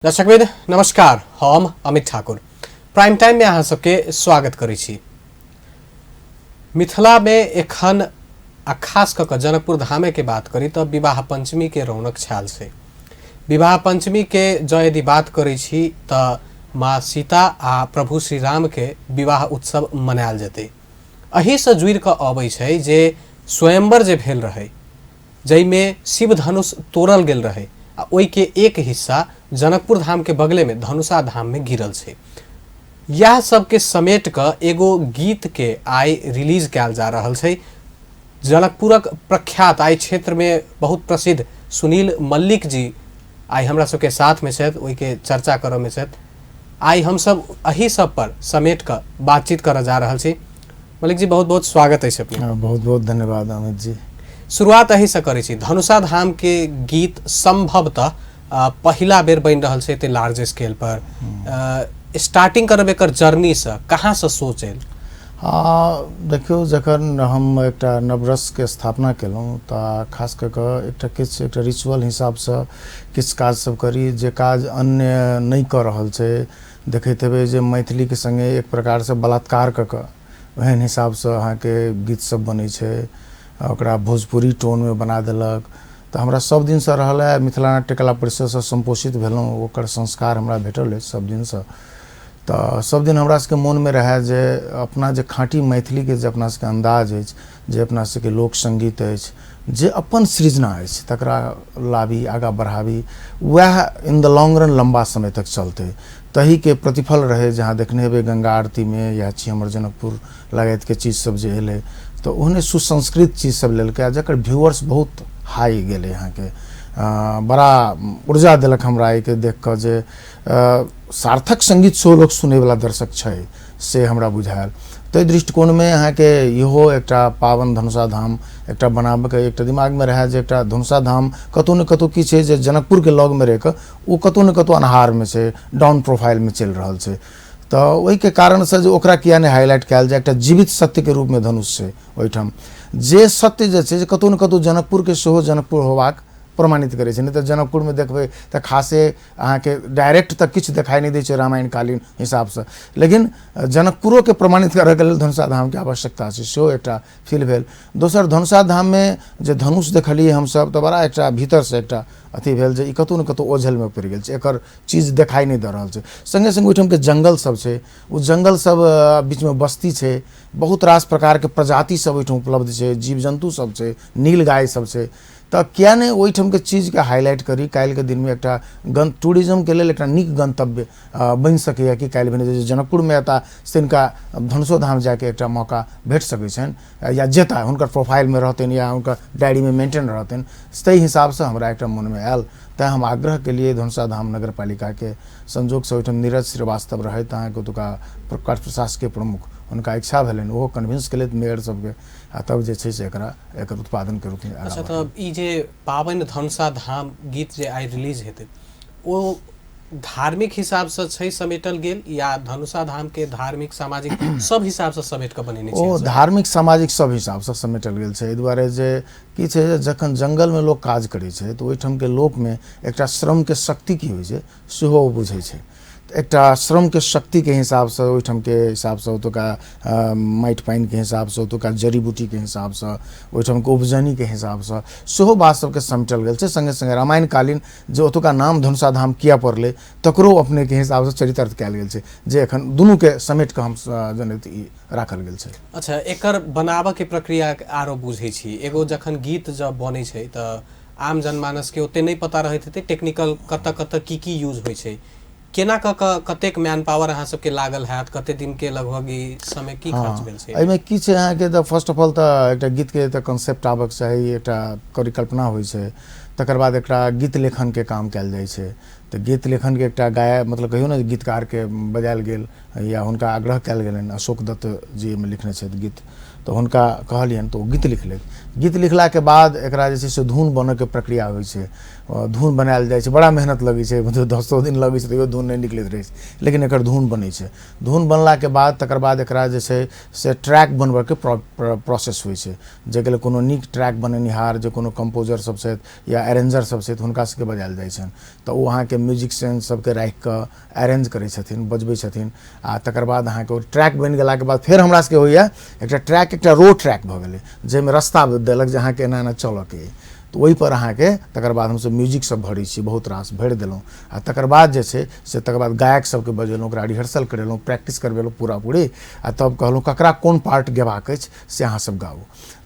दर्शकबिन नमस्कार, हम अमित ठाकुर प्राइम टाइम में अहाँ सबके स्वागत करै छी। मिथिला में एखन आ खास कऽ जनकपुर धामे के बात करी तो विवाह पंचमी के रौनक छाल से। विवाह पंचमी के जो यदि बात करै छी तो माँ सीता आ प्रभु श्री राम के विवाह उत्सव मनायल जेतै। अही से जुड़ कऽ अबै छै जे स्वयंवर जे भेल रहे, जैमे शिव धनुष तोड़ल गेल रहे आ ओई के एक हिस्सा जनकपुर धाम के बगले में धनुषा धाम में गिरल छै। यह सब के समेट क एगो गीत के आई रिलीज कैल जा रहल छै। जनकपुरक प्रख्यात आई क्षेत्र में बहुत प्रसिद्ध सुनील मल्लिक जी आई हमरा सबके साथ में छथि, ओई के चर्चा करऽ में छथि। आई हम सब अही सब पर समेट क बातचीत करऽ जा रहल छी। मल्लिक जी बहुत बहुत स्वागत है अपने। बहुत बहुत धन्यवाद अमित जी। शुरुआत अही से करै छी। धनुषा धाम के गीत संभवतः पहिला बेर बन रहल छै लार्ज स्केल पर। स्टार्टिंग करब एकर जर्नी से कहाँ से सोच आयल? देखियो, जखन हम एकटा नवरस के स्थापना केलहुँ तऽ खास कऽ कऽ एकटा रिचुअल हिसाब से किछु काज सब करी जे काज अन्य नहीं कऽ रहल छै। देखैत हेबै जे मैथिली के संगे एक प्रकार से बलात्कार कऽ कऽ ओहन हिसाब से अहाँ के गीत सब बनै छै, ओकरा भोजपुरी टोन में बना देलक। तो हमरा सब दिन से रहल है, मिथिला नाट्य कला परिषद से संपोषित भेलहुँ, ओकर संस्कार हमरा भेटल है सब दिन से। तो सब दिन हमरा सबके मन में रहे जे अपना जे खाँटी मैथिली के जे अपना सबके अंदाज है, जे अपना सबके लोक संगीत है, जे अपन सृजना है, तकरा लाबी आगा बढ़ाबी, वह इन द लॉन्ग रन लंबा समय तक चलते। तही के प्रतिफल रहे। जहाँ देखने हेबै गंगा आरती में या छी हमर जनकपुर लगायत के चीज सब जे एले तो उन्हें सुसंस्कृत चीज सब लेलकै, जकर व्यूअर्स बहुत हाई गेले। यहाँ के बड़ा ऊर्जा दिलक हमरा के देख कर जे सार्थक संगीत शो लोग सुने वाला दर्शक छै से हमरा बुझायल। तो दृष्टिकोण में यहाँ के इहो एकटा पावन धनुषा धाम एकटा बनाबे के एकटा दिमाग में रहे जे एकटा धनुषा धाम कतौ न कतौ की छै जे जनकपुर के लग में रह के वो कतौ न कतौ अनहार में छै, डाउन प्रोफाइल में चल रहल छै। तो वही के कारण से जो ओकरा किया ने हाईलाइट कैल जाए, एकटा जीवित सत्य के रूप में धनुष छै। ओहिठाम जे सत्य जे छै कतौ न कतौ जनकपुर के सेहो जनकपुर होबाक प्रमाणित करे छै। नहीं तो जनकपुर में देखबे तो खासे अहाँ के डायरेक्ट तक किछु दिखाई नहीं दै छै रामायण कालीन हिसाब से, लेकिन जनकपुरो के प्रमाणित करे के लेल धनुषा धाम के आवश्यकता छै, सेहो एकटा फील भेल। दोसर धनुषा धाम में जे धनुष देखलिए हम सब तो बड़ा एकटा भीतर से एकटा अथी भेल जे कतौ न कतौ ओझल में पड़ गेल छै, एकर चीज दिखाई नहीं दे रहल छै। संगे संगे ओहिठाम के जंगल सब छै, उ जंगल सब बीच में बस्ती छै, बहुत रास प्रकार के प्रजाति सब ओहिठाम उपलब्ध छै, जीव जंतु सब छै, नील गाय सब छै। तो क्या ने ओहिठाम के चीज के हाईलाइट करी काल्हि के दिन में एकटा टूरिज्म के लिए एक नीक गंतव्य बन सके कि काल्हि भेने जनकपुर में एता से इनका धनुषो धाम जाके एक मौका भेट सकै छनि या जेता हुनकर प्रोफाइल में रहतन या उनका डायरी में मेंटेन रहतन। ताहि हिसाब से हमरा एक मन में आयल। तैं हम आग्रह के लिए धनुषा धाम नगर पालिका के संजोग से ओहिठाम नीरज श्रीवास्तव रहे अहाँके ओतुका प्रशासकीय प्रमुख, उनका इच्छा भेलन, वो कन्विंस के लिए मेयर सबके तब जे छै से एकर उत्पादन के रूप में। अच्छा, तो ई जे पावन धनुषा धाम गीत जे आई रिलीज हेतै वो धार्मिक हिसाब से छै समेटल गेल या धनुषा धाम के धार्मिक सामाजिक सब हिसाब से समेट के बनेने छै? ओ धार्मिक सामाजिक सब हिसाब से समेटल गेल छै। एहि दुआरे जे की छै जखन जंगल में लोग काज करै छै तो ओहिठाम के लोक में एकटा श्रम के शक्ति की होइ छै सेहो बुझै छै। एकटा श्रम के शक्ति के हिसाब से ओहिठाम के हिसाब से ओतुका माटि पानि के हिसाब से ओतुका जड़ी बूटी के हिसाब से ओहिठाम के उपजनी के हिसाब से सेहो बात सबके समेटल गेल छै। संगे संगे रामायण कालीन जे ओतुका नाम धनुषा धाम किया पड़ले तकरो अपने के हिसाब से चरितार्थ कैल गेल छै, जे एखन दुनू के समेट के हम जनैत ई राखल गेल छै। अच्छा, एकर बनाबे के प्रक्रिया आरो बुझै छी। एगो जखन गीत जब बनै छै त आम जनमानस के ओते नहीं पता रहैत हेतै टेक्निकल कत की यूज होइ छै, केना कतेक मैन पावर अहाँ सबके लागल हैत, कते दिन के लगभग ई समय की खर्च भेल छै? एहिमे की छै अहाँ के फर्स्ट ऑफ ऑल तो एकटा गीत के तो कॉन्सेप्ट आबक चाही, एकटा परिकल्पना होइ छै, तकर बाद एकटा गीत लेखन के काम कैल जाइ छै। तो गीत लेखन के एकटा मतलब कहियो ना गीतकार के बजायल गेल या हुनका आग्रह कैल गेलनि, अशोक दत्त जी में लिखने छथि गीत, तो हुनका कहलियनि तो गीत लिखलथि। गीत लिखला के बाद एकरा जे छै से धुन बनय के प्रक्रिया होइ छै। धुन बनायल जाइ छै, बड़ा मेहनत लगै छै, मतलब 10 दिन लगै छै तैयो धुन नहि निकलैत रहै छै, लेकिन एकर धुन बनै छै। धुन बनलाके बाद तकर बाद एकरा जे छै से ट्रैक बनबैके प्रोसेस होइ छै, जाहिके लेल कोनो नीक ट्रैक बनेनिहार जे कोनो कंपोजर सब छथि या अरेंजर सब छथि हुनका सबके बजायल जाइ छनि, तऽ ओ अहाँके म्यूजिक सेंस सबके राखि कऽ अरेंज करै छथिन, बजबै छथिन। आ तकर बाद अहाँके ओ ट्रैक बनि गेलाके बाद फेर हमरा सबके होइए एकटा ट्रैक, एकटा रो ट्रैक भऽ गेलै, जाहिमे रास्ता देलक जे अहाँके एना एना चलऽके अइ, तऽ ओहिपर अहाँके तकर बाद हमसब म्यूजिक सब भरै छी, बहुत रास भरि देलहुँ। आ तकर बाद जे छै से तकर बाद गायक सबके बजेलहुँ, ओकरा रिहर्सल करेलहुँ, प्रैक्टिस करबेलहुँ पूरा पूरी, आ तब कहलहुँ ककरा कोन पार्ट गेबाक अछि से अहाँ सब गाउ।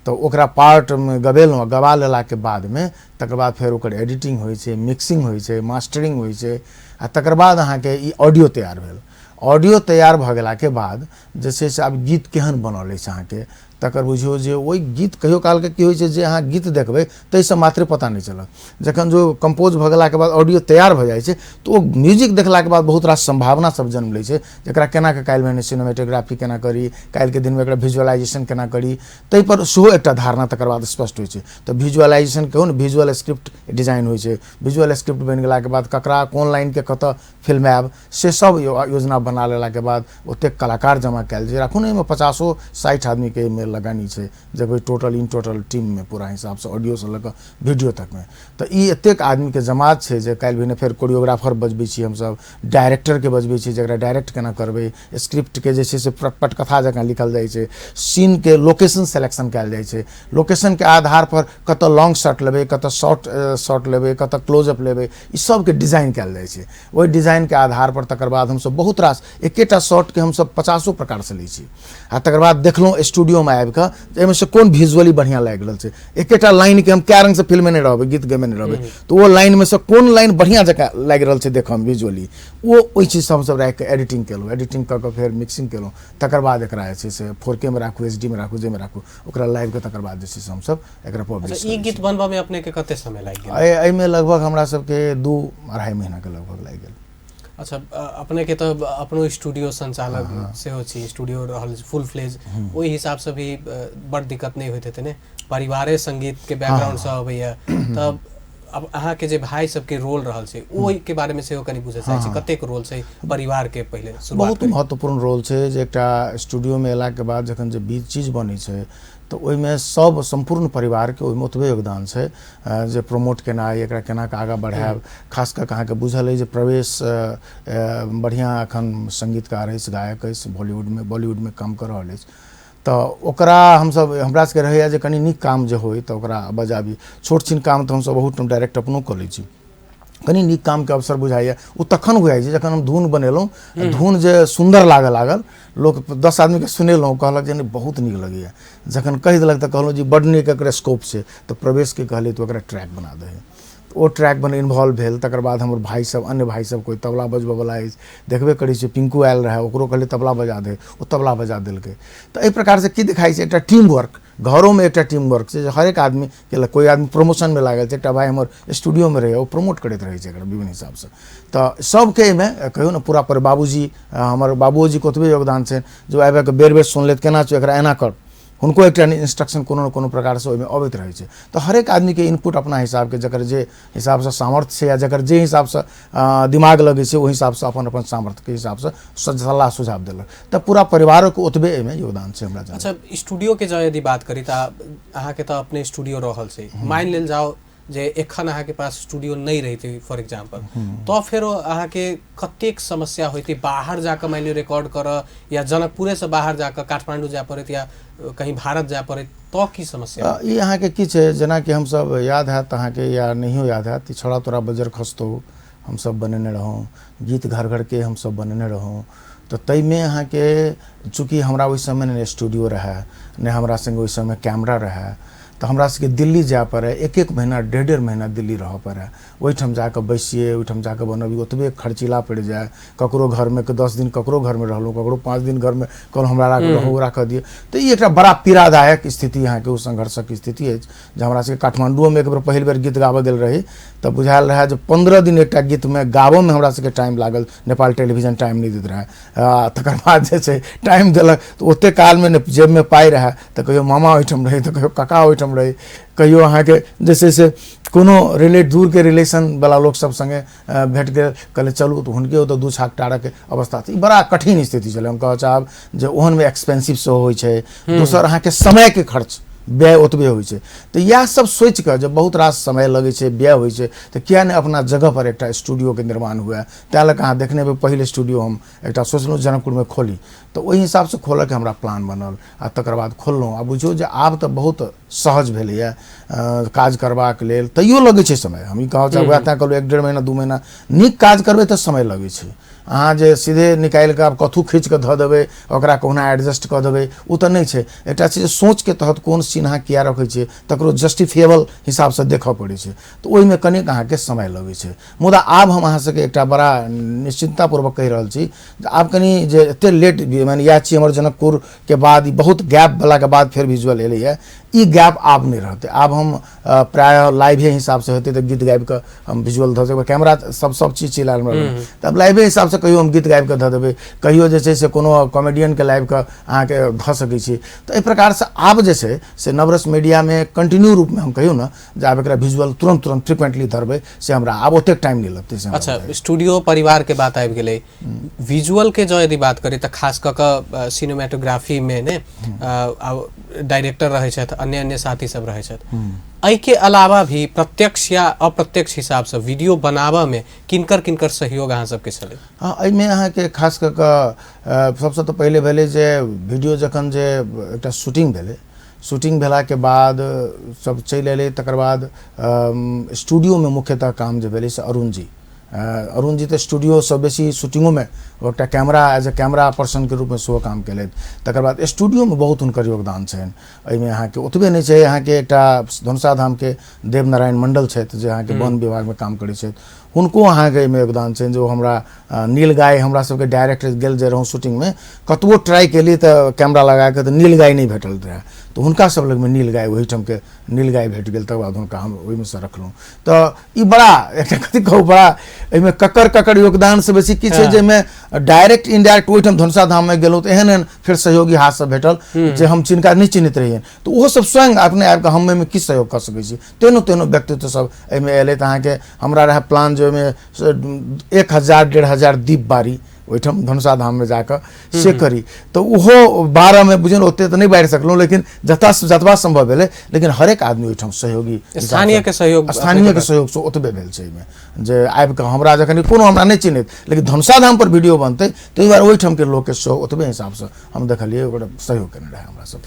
तऽ ओकरा पार्टमे गबेलहुँ, गबा लेलाके बादमे तकर बाद फेर ओकर एडिटिंग होइ छै, मिक्सिंग होइ छै, मास्टरिंग होइ छै, आ तकर बाद अहाँके ई ऑडियो तैयार भेल। ऑडियो तैयार भऽ गेलाके बाद जे छै से आब गीत केहन बनल अछि अहाँके, तकर बुझियौ जे ओहि गीत कहियो कालके की होइ छै जे अहाँ गीत देखबै ताहिसँ मात्रे पता नहि चलत। जखन जो कंपोज भऽ गेलाके बाद ऑडियो तैयार भऽ जाइ छै तऽ ओ म्यूजिक देखलाके बाद बहुत रास संभावना सब जन्म लै छै, जकरा केना के काल्हि भने सिनेमेटोग्राफी केना करी, काल्हिके दिनमे एकरा विजुअलाइजेशन केना करी, ताहिपर सेहो एकटा धारणा तकर बाद स्पष्ट होइ छै। तऽ विजुअलाइजेशन कहू ने, विजुअल स्क्रिप्ट डिजाइन होइ छै, विजुअल स्क्रिप्ट बनि गेलाके बाद ककरा कोन लाइनके कतऽ फिल्म आयब से सब योजना बना लेलाके बाद ओतेक कलाकार जमा कयल जे राखू ने, एहिमे 50-60 आदमीके एहिमे लगानी छै, जब टोटल इन टोटल टीममे पूरा हिसाबसँ ऑडियोसँ लऽ कऽ वीडियो तकमे, तऽ ई एतेक आदमीके जमात छै जे काल्हि भने फेर कोरियोग्राफर बजबै छी हमसब, डायरेक्टरके बजबै छी जकरा डायरेक्ट केना करबै, स्क्रिप्टके जे छै से पटकथा जकाँ लिखल जाइ छै, सीनके लोकेशन सेलेक्शन कयल जाइ छै, लोकेशनके आधार पर कतऽ लॉन्ग शॉट लेबै, कतऽ शॉट लेबै, कतऽ क्लोजअप लेबै, ई सबके डिजाइन कयल जाइ छै। ओहि डिजाइनके आधार पर तकर बाद हमसब बहुत रास एकेटा शॉटके हमसब 50 प्रकारसँ लै छी, आ तकर बाद देखलहुँ स्टूडियोमे आबि कऽ एहिमे से कोन विजुअली बढ़िआँ लागि रहल छै। एकेटा लाइनके हम कए रङ्गसँ फिल्म नहि रहबै, गीत गैमे नहि रहबै, तऽ ओ लाइनमे से कोन लाइन बढ़िआँ जकाँ लागि रहल छै देखऽमे विजुअली, ओहि चीजसँ हमसब राखि कऽ एडिटिंग केलहुँ, एडिटिंग कऽ कऽ फेर मिक्सिंग केलहुँ, तकर बाद एकरा जे छै से 4K मे राखू, HD मे राखू, जाहिमे राखू, ओकरा लाइव के तकर बाद जे छै से हमसब एकरा पब्लिश। ई गीत बनबामे अपनेके कते समय लागि गेल? एहिमे लगभग हमरा सबके 2-2.5 महीनाके लगभग लागि गेल। अच्छा, अपने के तो अपनो स्टूडियो संचालक से हो छी, स्टूडियो रहल फुल फ्लेज, ओहि हिसाब से भी बड़ दिक्कत नहीं होते थे ने, परिवारे संगीत के बैकग्राउंड से अबैया, तब अब अहाँ के जे भाई सब के रोल रहल छै ओहि के बारे में से कनी बुझे चाहै छी, कतेक रोल छै परिवार के पहले शुरुआत? बहुत महत्वपूर्ण रोल छै, जे एकटा स्टूडियो में एला के बाद जखन जे बीच चीज बनै छै तो ओहिमे सब संपूर्ण परिवार के ओहिमे ओतबे योगदान छै जे प्रमोट केनाइ, एकरा केना के आगाँ बढ़ायब। खास कऽ अहाँ के बुझल अइ जे प्रवेश बढ़िया अखन संगीतकार अछि, गायक अछि, बॉलीवुड में काम कर रहल अछि, तऽ ओकरा हमसब हमरा सबके रहैया जे कनी नीक काम जे होय तऽ ओकरा बजाबी। छोट छिन काम तऽ हमसब बहुत डायरेक्ट अपनो कऽ लै छी, कनी नीक काम के अवसर बुझाइए ओ तखन बुझाइ छै जखन हम धुन बनेलहुँ, धुन जे सुंदर लागल, लोग 10 आदमी के सुनेलहुँ, कहलक जे बहुत नीक लगैया, जखन कहि देलक तऽ कहलहुँ जी बड नीक एकर स्कोप छै, तऽ प्रवेश के कहलिए तो ओकरा ट्रैक बना दे। ओ ट्रैक बने इन्वॉल्व भेल। तकर बाद हमर भाई सब, अन्य भाई सब, कोई तबला बजबऽ वाला अछि, देखबे करै छै पिंकू आयल रहे, ओकरो कहलिए तबला बजा दे, ओ तबला बजा देलकै। तऽ एहि प्रकार से की दिखाई छै, एकटा टीम वर्क, घरों में एकटा टीम वर्क छै, हर एक आदमी केलक। कोई आदमी प्रमोशन में लागल छै, एकटा भाई हमर स्टूडियो में रहे, ओ प्रमोट करैत रहे छै एकरा विभिन्न हिसाब से। तऽ सबके एहिमे कहियो ने पूरा पर बाबूजी, हमर बाबूजी के ओतबे योगदान छै, जो आबि के बेर बेर सुनलथि केना छै एकरा एना कर, हुनको एकटा इंस्ट्रक्शन कोनो न कोनो प्रकार से ओहिमे अबैत रहै छै। तऽ हर एक आदमी के इनपुट अपना हिसाब के, जकर जे हिसाब से सामर्थ्य छै या जकर जे हिसाब से दिमाग लगे छै, ओहि हिसाब से अपन अपन सामर्थ्य के हिसाब से सलाह सुझाव देलक। तऽ पूरा परिवार के ओतबे एहिमे योगदान छै हमरा जान। अच्छा, स्टूडियो के यदि बात करी तऽ अहाँ के तो अपने स्टूडियो रहल छै, मान लेल जाओ जे एखन अहाँ के पास स्टूडियो नहीं रही फॉर एग्जांपल, तो फिर अहाँ के कतेक समस्या होती बाहर जाकर मान लियो रिकॉर्ड कर, या जनकपुरे से बाहर जाकर काठमांडू जाए पड़े, या कहीं भारत जाए पड़े, तो की समस्या? ई अहाँ के की छै, जेना कि हम सब याद हैत अहाँ के या नहियो याद हैत, छोड़ा तोरा बजर खस्तो हम सब बनेने रहौं, गीत घर घर के हम सब बनेने रहौं। तो तई में अहाँ के चूँकि हमरा ओहि समय ने स्टूडियो रहे, ने हमरा संग ओहि समय कैमरा रहे, तो हमरा सबके दिल्ली जाए पड़े, 1-1 महीना 1.5 महीना दिल्ली रह पड़े, ओहिठाम जाके बैसिए, ओहिठाम जाके बनबी, ओतबे खर्चीला पड़ जाए। ककरो घर में 10 दिन ककरो घर में रहलहुँ, ककरो 5 दिन घर में कहलहुँ हमरा रहू राख दिए। तो ये एक बड़ा पीड़ादायक स्थिति यहाँ के, संघर्षक स्थिति है। जब हमरा सबके काठमांडू में एक बार पहिल बेर गीत गाबे गेल रही, तो बुझायल रहे जो 15 दिन एक गीत में गाबो में हमरा सबके टाइम लागल, नेपाल टेलीविजन टाइम नहीं दैत रहे। तकर बाद जे छै टाइम देलक तो ओते काल में जेब में पाई रहे, तो कहियो मामा ओहिठाम रहे, तो कहियो काका ओहिठाम रहे, कहियो अहाँ के जैसे से कोनो दूर के रिलेशन वाला लोग सब संगे भेट गेल, कहले चलू तो हुनके ओतऽ 2 छाक टारा के अवस्था थी। बड़ा कठिन स्थिति छलै। हम कह चाहब जे ओहन में एक्सपेंसिव सेहो होइ छै, दोसर अहाँ के समय के खर्च व्यय ओतबे होइ छै। तो इएह सब सोच के जब बहुत रास समय लगे छै, व्यय होइ छै, तो किया नहीं अपना जगह पर एक स्टूडियो के निर्माण हुए। तैं लऽ अहाँ देखने में पहले स्टूडियो हम एक सोचलहुँ जनकपुर में खोली, तो वही हिसाब से खोलऽ के हमरा प्लान बनल आ तकर बाद खोललहुँ। आ बुझियौ जे आब तऽ बहुत सहज भेलैए काज करबाक लेल। तैयो लगे छै समय। हम ई कहब चाहब वएह तैं कहलहुँ 1-1.5 महीना 2 महीना नीक काज करबै तऽ समय लगे छै। अहाँ जे सीधे निकालि कऽ आब कथू खींच कऽ धऽ देबै, ओकरा कहुना एडजस्ट कऽ देबै, ओ तऽ नहि छै। एकटा चीज सोच के तहत कोन सीन अहाँ किया रखै छियै, तकरो जस्टिफिएबल हिसाब से देखऽ पड़ै छै। तो ओहिमे कनिक अहाँके समय लगै छै। मुदा आब हम अहाँ सबके एकटा बड़ा निश्चिंतापूर्वक कहि रहल छी जे आब कनि जे एते लेट माने इएह छी हमर जनकपुर के बाद, ई बहुत गैप वाला के बाद फेर विजुअल एलैए, ई गैप आब नहीं रहते। आब हम प्राय लाइवे हिसाब से होते तो गीत गाबि के हम विजुअल धऽ देबै, कैमरा सब चीज चलि आयल तब लाइवे हिसाब से कहियो हम गीत गाबि के धऽ देबै, कहियो जे छै से कोनो कॉमेडियन के लाइव के अहाँके धऽ सकै छी। तो एहि प्रकार से आब जे छै से नवरस मीडिया में कंटिन्यू रूप में हम कहियो ना जे आब एकरा विजुअल तुरंत फ्रिक्वेंटली धरबै से हमरा आब ओतेक टाइम नहीं लगतै से। अच्छा, स्टूडियो परिवार के बात आबि गेलै, विजुअल के जो यदि बात करी तऽ खास कऽ कऽ सिनेमेटोग्राफी में ने डायरेक्टर रहै छथि, अन्य साथी सब रहै छथि। एहि के अलावा भी प्रत्यक्ष या अप्रत्यक्ष हिसाब से वीडियो बनाबऽ में किनकर सहयोग अहाँ सबके छलै? हाँ, एहिमे अहाँके खास कऽ कऽ सबसँ तऽ पहिले भेलै जे वीडियो जखन जे एकटा शूटिंग भेलै, शूटिंग भेला के बाद सब चलि एलै, तकर बाद स्टूडियो में मुख्यतः काम जे भेलै से अरुण जी तो स्टूडियो से बेसी शूटिंगों में एक camera as a camera person के रूप में सेहो काम केलथि। तकर बाद स्टूडियो में बहुत हुनकर योगदान छनि। एहिमे अहाँके ओतबे नहीं छै, अहाँके एकटा धनुषा धाम के देवनारायण मंडल छथि जे अहाँके वन विभाग में काम करै छथि, हुनको अहाँके एहिमे योगदान छनि। जो हमरा नीलगाय हमरा सबके डायरेक्ट गेल जे रहौं शूटिंग में, कतबो ट्राई केलिए तऽ कैमरा लगा के तऽ नीलगाय नहीं भेटल रहे, तो हुनका सब लग में नीलगाय ओहिठाम के नीलगाय भेट गेल। तकर बाद हुनका हम ओहिमे से रखलहुँ। तऽ ई बड़ा एकटा कथी कहू, बड़ा एहिमे ककर योगदान से बेसी की छै, जाहिमे डायरेक्ट इनडायरेक्ट ओहिठाम धनुषा धाम में गेलहुँ तऽ एहन फिर सहयोगी हाथ से भेटल जे हम जिनका नहीं चिन्हित रहियै, तो ओहो सब स्वयं अपने आबि कऽ हम एहिमे की सहयोग कर सकै छी। तेनो व्यक्तित्व सब एहिमे एलै। तऽ अहाँके हमरा रहे प्लान जो में 1000-1500 दीप बारी ओहिठाम धनुषा धाम में जाकर से करी, तो ओहो 12 में बुझियौ ओते तो नहीं बाढ़ि सकलहुँ, लेकिन जतबा संभव भेलै। लेकिन हरेक आदमी ओहिठाम सहयोगी स्थानीय के सहयोग से ओतबे भेल छै। एहिमे जे आबि कऽ हमरा जखन कोनो हमरा नहीं चिन्हित, लेकिन धनुषा धाम पर वीडियो बनतै ताहि दुआरे ओहिठाम के लोक के सहयोग ओतबे हिसाब से हम देखलियै, ओकरा सहयोग केने रहे हमरा सब।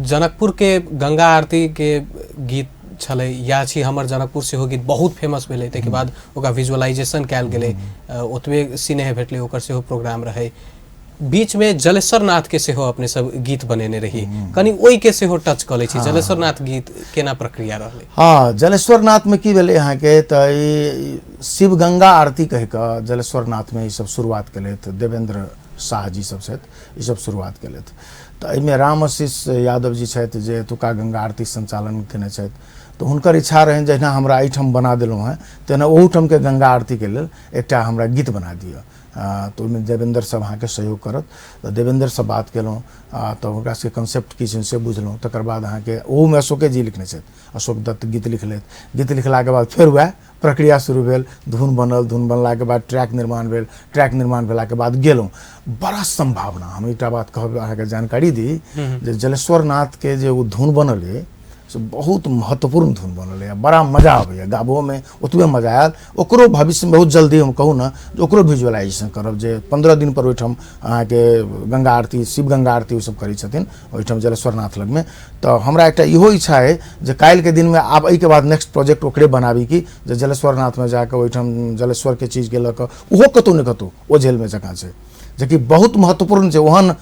जनकपुर के गंगा आरती के गीत छलै या छी हमर जनकपुर सेहो गीत बहुत फेमस भेलै, ताहिके बाद ओकरा विजुअलाइजेशन कयल गेलै, ओतबे सिनेह भेटलै, ओकर सेहो प्रोग्राम रहै। बीच में जलेश्वर नाथ के सेहो अपने सब गीत बनेने रही, कनी ओहि के सेहो टच कऽ लै छी। जलेश्वर नाथ गीत केना प्रक्रिया रहलै? हाँ, जलेश्वर नाथ में की भेलै अहाँके तऽ ई शिव गंगा आरती कहि कऽ जलेश्वर नाथ में ई सब शुरुआत केलथि। देवेंद्र शाह जी सब छथि, ई सब शुरुआत केलथि। तऽ एहिमे राम आशीष यादव जी छथि जे एतुका गंगा आरती संचालन केने छथि। तो हुनकर इच्छा रहनि जहिना हमरा एहिठाम बना देलहुँ हैं, तेना ओहूठाम के गंगा आरती के लेल एकटा हमरा गीत बना दिअ। तो ओहिमे देवेंद्र सब अहाँके सहयोग करत। तऽ देवेंद्र से बात केलहुँ, तऽ हुनका सबके कंसेप्ट की छनि से बुझलहुँ। तकर बाद अहाँके ओहूमे अशोके जी लिखने छथि, अशोक दत्त गीत लिखलथि। गीत लिखलाके बाद फेर वएह प्रक्रिया शुरू भेल, धुन बनल, धुन बनलाके बाद ट्रैक निर्माण भेल, ट्रैक निर्माण भेलाके बाद गेलहुँ। बड़ा संभावना, हम एकटा बात कहब अहाँके जानकारी दी जे जलेश्वर नाथ के जे ओ धुन बनल है से बहुत महत्वपूर्ण धुन बनल है, बड़ा मजा आबैए गाबो में, ओतबे मजा आयल। ओकरो भविष्य में बहुत जल्दी हम कहूँ ना ओकरो विजुअलाइजेशन करब, जे 15 दिन पर ओहिठाम अहाँके गंगा आरती, शिव गंगा आरती ओ सब करै छथिन ओहिठाम जलेश्वर नाथ लग में। तो हमरा एकटा इहो इच्छा है जे काल्हि के दिन में आब एहि के बाद नेक्स्ट प्रोजेक्ट ओकरे बनाबी की जे जलेश्वर नाथ में जाकर ओहिठाम जलेश्वर के चीज के लऽ कऽ ओहो कतौ ने कतौ ओ झेल में जगह छै, जेकि बहुत महत्वपूर्ण छै। ओहन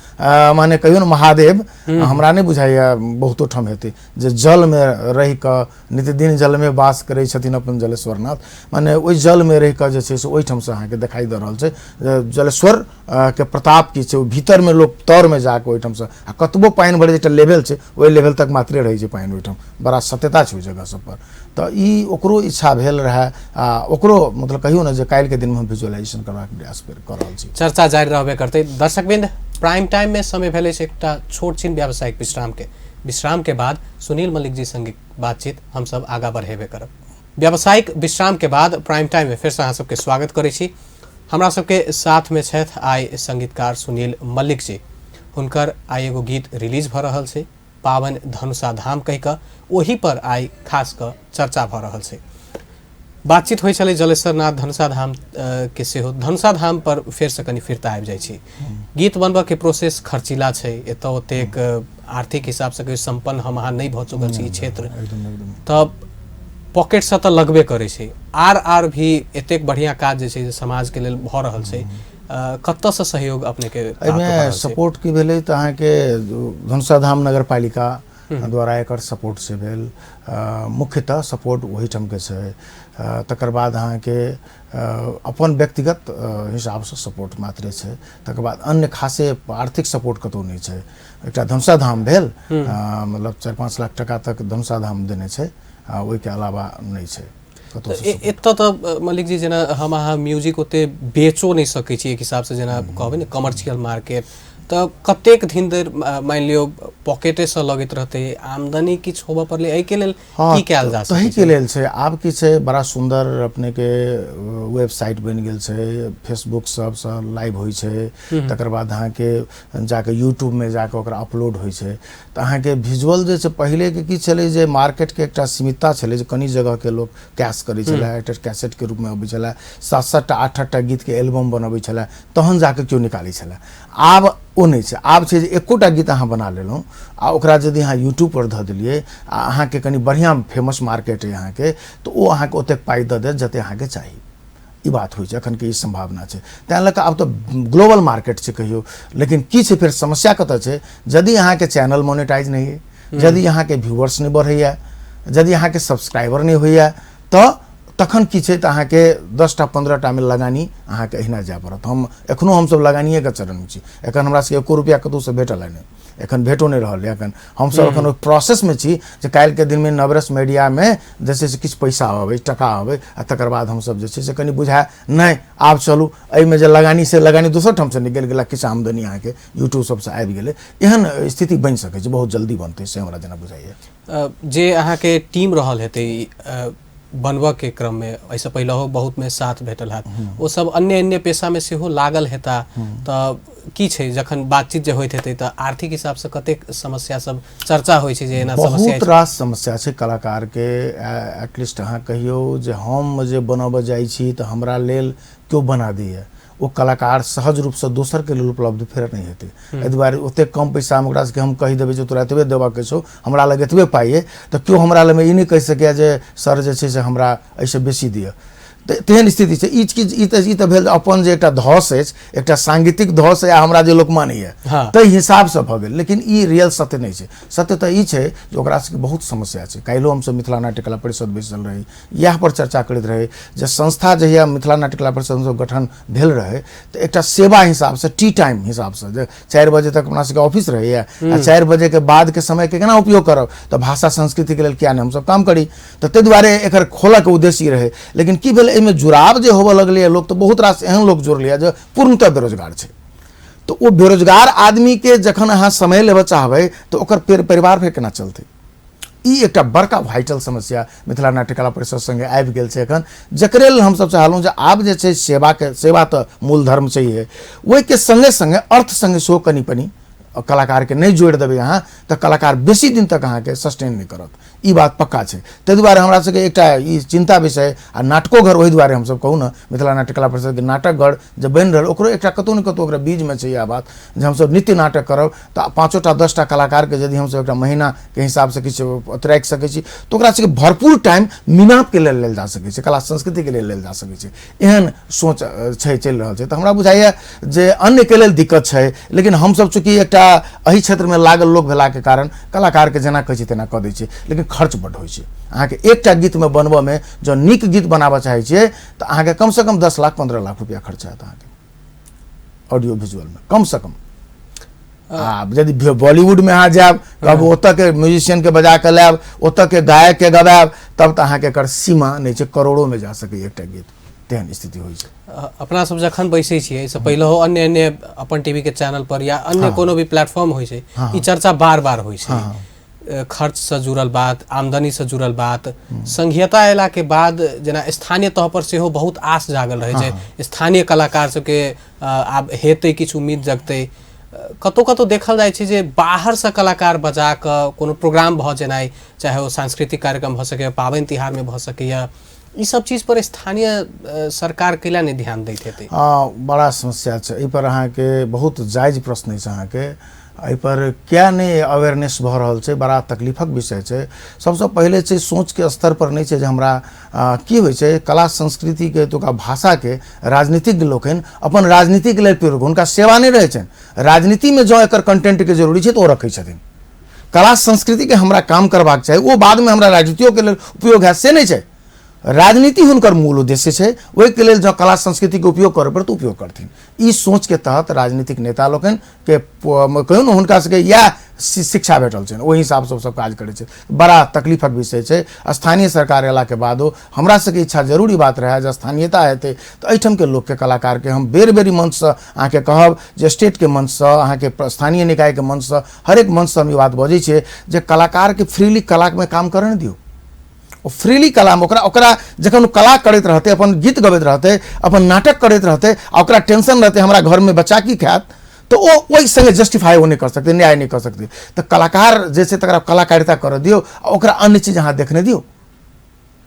माने कहियो ने महादेव हमरा नहीं बुझाइए बहुतो ठाम हेतै जे जल में रहि कऽ नित्यदिन जल में वास करै छथिन अपन जलेश्वर नाथ, माने ओहि जल में रहि कऽ जे छै से ओहिठाम से अहाँके देखाई दऽ रहल छै जलेश्वर के प्रताप की छै। भीतर में लोक तर में जाके ओहिठाम से आ कतबो पानि भरै एकटा लेवल छै, ओहि लेवल तक मात्रे रहै छै पानि ओहिठाम, बड़ा सत्यता छै ओहि जगह सब पर। तो ई ओकरो इच्छा भेल रहे आ ओकरो मतलब कहियो ना जे काल्हि के दिन में हम विजुअलाइजेशन करबाक प्रयास कर रहल छी। चर्चा जारी रहबे करते। दर्शकबिंद, प्राइम टाइम में समय भेले छै एकटा छोट छिन व्यावसायिक विश्राम के बाद सुनील मलिक जी संगे बातचीत हम सब आगा बढ़ेबे करब। व्यावसायिक विश्राम के बाद प्राइम टाइम में फिर से अहाँ सबके स्वागत करै छी। हमरा सबके साथ में छथि आइ संगीतकार सुनील मल्लिक जी। हुनकर आइ एगो गीत रिलीज भ रहल छै पावन धनुषा धाम कहि कऽ, ओही पर आइ खास कऽ चर्चा भ रहल छै। बातचीत होइ छलै जलेश्वर नाथ धनुषा धाम के सेहो। धनुषा धाम पर फेर से कनि फिरता आबि जाइ छी। गीत बनबऽ के प्रोसेस खर्चीला छै, एतऽ ओतेक आर्थिक हिसाब से संपन्न हम अहाँ नहि भऽ चुकल छी ई क्षेत्र, तब पॉकेट से तऽ लगबे करै छै। आर भी एतेक बढ़िया काज जे छै जे समाज के लेल भऽ रहल छै, कतऽ से सहयोग अपने के एहिमे सपोर्ट की भेलै तऽ अहाँके धनुषा धाम नगर पालिका द्वारा एकर सपोर्ट से भेल। मुख्यतः सपोर्ट ओहिठाम के छै। तकर बाद अहाँके अपन व्यक्तिगत हिसाब से सपोर्ट मात्रे छै। तकर बाद अन्य खासे आर्थिक सपोर्ट कतौ नहीं छै। एकटा धनुषा धाम भेल, मतलब 4-5 लाख टका तक धनुषा धाम देने छै, ओहि के अलावा नहीं छै। एतऽ तऽ मलिक जी जेना हम अहाँ म्यूजिक ओते बेचो नहीं सकै छी एक हिसाब से, जेना कहबै ने कमर्शियल मार्केट, तऽ कतेक दिन देर मान लियो पॉकेटे से लगैत रहते, आमदनी किछ होबऽ पड़ले, एहि के लेल की कैल जा सकै छै? के लेल छै आब की छै, बड़ा सुंदर अपने के वेबसाइट बनि गेल छै, फेसबुक सब लाइव होइ छै। तकर बाद अहाँ के जाके यूट्यूब में जाके ओकरा अपलोड होइ छै। तऽ अहाँ के विजुअल जे छै, पहिले के की छलै जे मार्केट के एकटा सीमितता छलै जे कनी जगह के लोग कैश करै छलै, एकटा कैसेट के रूप में अबै छलै, 7-7 टा 8-8 टा गीत के एल्बम बनबै छलै, तहन जाके क्यों निकालै छलै। आब ओ नहीं छै। आब छै जे एकोटा गीत अहाँ बना लेलहुँ आ ओकरा यदि अहाँ यूट्यूब पर धऽ देलियै आ अहाँके कनि बढ़िया फेमस मार्केट है अहाँके, तऽ ओ अहाँके ओतेक पाइ दऽ देत जते अहाँके चाही। ई बात होइ छै, अखन के ई संभावना छै। तैं लऽ कऽ आब तऽ ग्लोबल मार्केट छै कहियो। लेकिन की छै फिर समस्या कतऽ छै, यदि अहाँके चैनल मोनेटाइज नहीं है, यदि अहाँके व्यूअर्स नहीं बढ़ैया, यदि अहाँके सब्सक्राइबर नहीं होइया, तऽ तखन की छै तऽ अहाँके 10 टा 15 टा में लगानी अहाँके अहिना जाय पड़त। हम एखनो हमसब लगानिए के चरण में छी। एखन हमरा सबके 1 रुपया कतौ से भेटल है नहीं, एखन भेटो नहीं रहल है। एखन हमसब एखन ओहि प्रोसेस में छी जे काल्हि के दिन में नवरस मीडिया में जैसे से किछु पैसा आवे, टका आवे, आ तकर बाद हमसब जे छै से कनि बुझाय नहीं आब चलू एहिमे जे लगानी दोसर ठाम से निकलि गेला, किछु आमदनी अहाँके यूट्यूब सबसे आबि गेलै। एहन स्थिति बनि सकै छै, बहुत जल्दी बनतै से हमरा जेना बुझाइए। जे अहाँके टीम रहल हेतै बनबऽ के क्रम में, ऐसे पहले हो बहुत में साथ भेटल है, वो सब अन्य पेशा में सेहो लागल हेता, तऽ की छै जखन बातचीत जे होइत हेतै तऽ आर्थिक हिसाब से कतेक समस्या सब चर्चा होइ छै जे एना समस्या? बहुत रास समस्या छै कलाकार के। एटलीस्ट अहाँ कहियो जे हम जे बनबऽ जाइ छी तऽ हमरा लेल क्यों बना दैए, वो कलाकार सहज रूप से दोसर के लेल उपलब्ध फेर नहीं हेतै। एहि दुआरे ओते कम पैसा में ओकरा से हम कहि देबै जे तोरा एतबे देबऽ के छौ, हमरा लग एतबे पाइ है, तऽ क्यों हमरा लग ई नहीं कहि सकै जे सर जे छै से हमरा एहिसे बेसी दिअ। तेहन स्थिति छै। ई तऽ भेल अपन जे एकटा धस अछि, एकटा सांगीतिक धस है, हमरा जे लोक मानैए ताहि हिसाब से भऽ गेल। लेकिन ई रियल सत्य नहीं छै। सत्य तऽ ई छै जे ओकरा सबके बहुत समस्या छै। काल्हिओ हमसब मिथिला नाट्य कला परिषद बैसल रही, इएह पर चर्चा करैत रहे जे संस्था जहिया मिथिला नाट्य कला परिषद हमसब गठन भेल रहे तऽ एकटा सेवा हिसाब से, टी टाइम हिसाब से, जे 4 बजे तक अपना सबके ऑफिस रहैया आ 4 बजे के बाद के समय के केना उपयोग करब, तऽ भाषा संस्कृति के लेल किया नहीं हमसब काम करी। तऽ ताहि दुआरे एकर खोलऽ के उद्देश्य ई रहे। लेकिन की भेल, में जुड़ाव जे होबऽ लगलै है, लोग तो बहुत रास एहन लोग जुड़ लिया जो पूर्णतः बेरोजगार छै। तो वो बेरोजगार आदमी के जखन अहाँ समय लेबऽ चाहबै तो ओकर परिवार फेर केना चलतै? ई एकटा बड़का वाइटल समस्या मिथिला नाट्य कला परिषद संगे आबि गेल छै एखन, जकरे लेल हमसब चाहलहुँ जे आब जे छै सेवा तऽ मूल धर्म चाहिए, ओहि के संगे संगे अर्थ संगे सेहो कनि पनि कलाकार के नहीं जोड़ देबै अहाँ तऽ कलाकार बेसी दिन तक अहाँ के सस्टेन नहीं करत। ई बात पक्का छै। ताहि दुआरे हमरा सबके एकटा ई चिंता विषय आ नाटको घर, ओहि दुआरे हमसब कहू ना मिथिला नाट्य कला परिषद के नाटक घर जब बनि रहल, ओकरो एकटा कतौ न कतौ ओकरा बीज में छै इएह बात जे हमसब नित्य नाटक करब तऽ 5 टा 10 टा कलाकार के यदि हमसब एकटा महीना के हिसाब से किछु राखि सकै छी तऽ ओकरा सबके भरपूर टाइम मिनाप के लेल जा सकै छै, कला संस्कृति के लेल जा सकै छै। एहन सोच छै, चलि रहल छै। तऽ हमरा बुझाइए जे अन्य के लेल दिक्कत छै, लेकिन हमसब चूँकि एकटा एहि क्षेत्र में लागल लोक भेला के कारण कलाकार के जेना कहै छै तेना कऽ दै छै। लेकिन खर्च बड होइ छै। अहाँके एकटा गीत में बनबऽ में जँ नीक गीत बनाबऽ चाहै छियै तऽ अहाँके कम से कम 10 लाख 15 लाख रुपया खर्चा हैत अहाँके ऑडियो विजुअल में, कम से कम। यदि बॉलीवुड में अहाँ जायब, तब ओतऽ के म्यूजिशियन के बजा के लायब, ओतऽ के गायक के गवायब, तब तऽ अहाँके एकर सीमा नहीं छै, करोड़ों में जा सकै एकटा गीत। तेहन स्थिति होइ छै। अपना सब जखन बैसै छियै, इससे पहिले हो अन्य अपन टीवी के चैनल पर या अन्य कोनो भी प्लेटफॉर्म होइ छै, ई चर्चा बार बार होइ छै। खर्च से जुड़ल बात, आमदनी से जुड़ल बात, संघीयता अयला के बाद जेना स्थानीय तह पर सेहो बहुत आस जागल रहे जे स्थानीय कलाकार सबके आब हेतै किछु उम्मीद जगतै। कतौ कतौ देखल जाइ छै जे बाहर से कलाकार बजा कऽ कोनो प्रोग्राम भऽ जेनाइ, चाहे वो सांस्कृतिक कार्यक्रम भऽ सकै, पाबनि तिहार में भऽ सकैया, ई सब चीज पर स्थानीय सरकार कैला नहीं ध्यान दैत हेतै? बड़ा समस्या छै। एहि पर अहाँके बहुत जायज प्रश्न अछि अहाँके। एहि पर क्या नहीं अवेयरनेस भऽ रहल छै, बड़ा तकलीफक विषय छै। सबसे पहले छै सोच के स्तर पर नहीं छै जे हमरा की होइ छै, कला संस्कृति के एतुका भाषा के राजनीतिक लोकनि अपन राजनीति के लेल प्रयोग, हुनका सेवा नहीं रहै छनि। राजनीति में जो एकर कंटेंट के जरूरी छै तो ओ रखै छथिन। कला संस्कृति के हमरा काम करबाक चाही, वो बाद में हमरा राजनीतियों के लेल उपयोग है से नहीं छै। राजनीति हुनकर मूल उद्देश्य छै, ओहि के लेल जो कला संस्कृति के उपयोग करे पर तो उपयोग करथिन। ई सोच के तहत राजनीतिक नेता लोकनि के कहू न हुनका सबके या शिक्षा भेटल छै, ओहि हिसाब से सब काज करे छै। बड़ा तकलीफक विषय छै। स्थानीय सरकार अयला के बादो हमरा सबके इच्छा जरूरी बात रहे जे स्थानीयता हेतै तो एहिठाम के लोक के कलाकार के हम बेर बेरी मंच से अहाँके कहब जे स्टेट के मंच से, अहाँके स्थानीय निकाय के मंच से, हरेक मंच से हम ई बात बजै छियै जे कलाकार के फ्रीली कला में काम करने दियौ। फ्रीली कला में ओकरा जखन कला करैत रहते, अपन गीत गबैत रहते, अपन नाटक करैत रहते, ओकरा टेंशन रहते हमरा घर में बच्चा की खायत, तो वो वही संगे जस्टिफाई वो नहीं कर सकते, न्याय नहीं कर सकते। तो कलाकार जैसे तक कलाकारिता कर दियो, ओकरा अन्य चीज अहाँ देखने दियो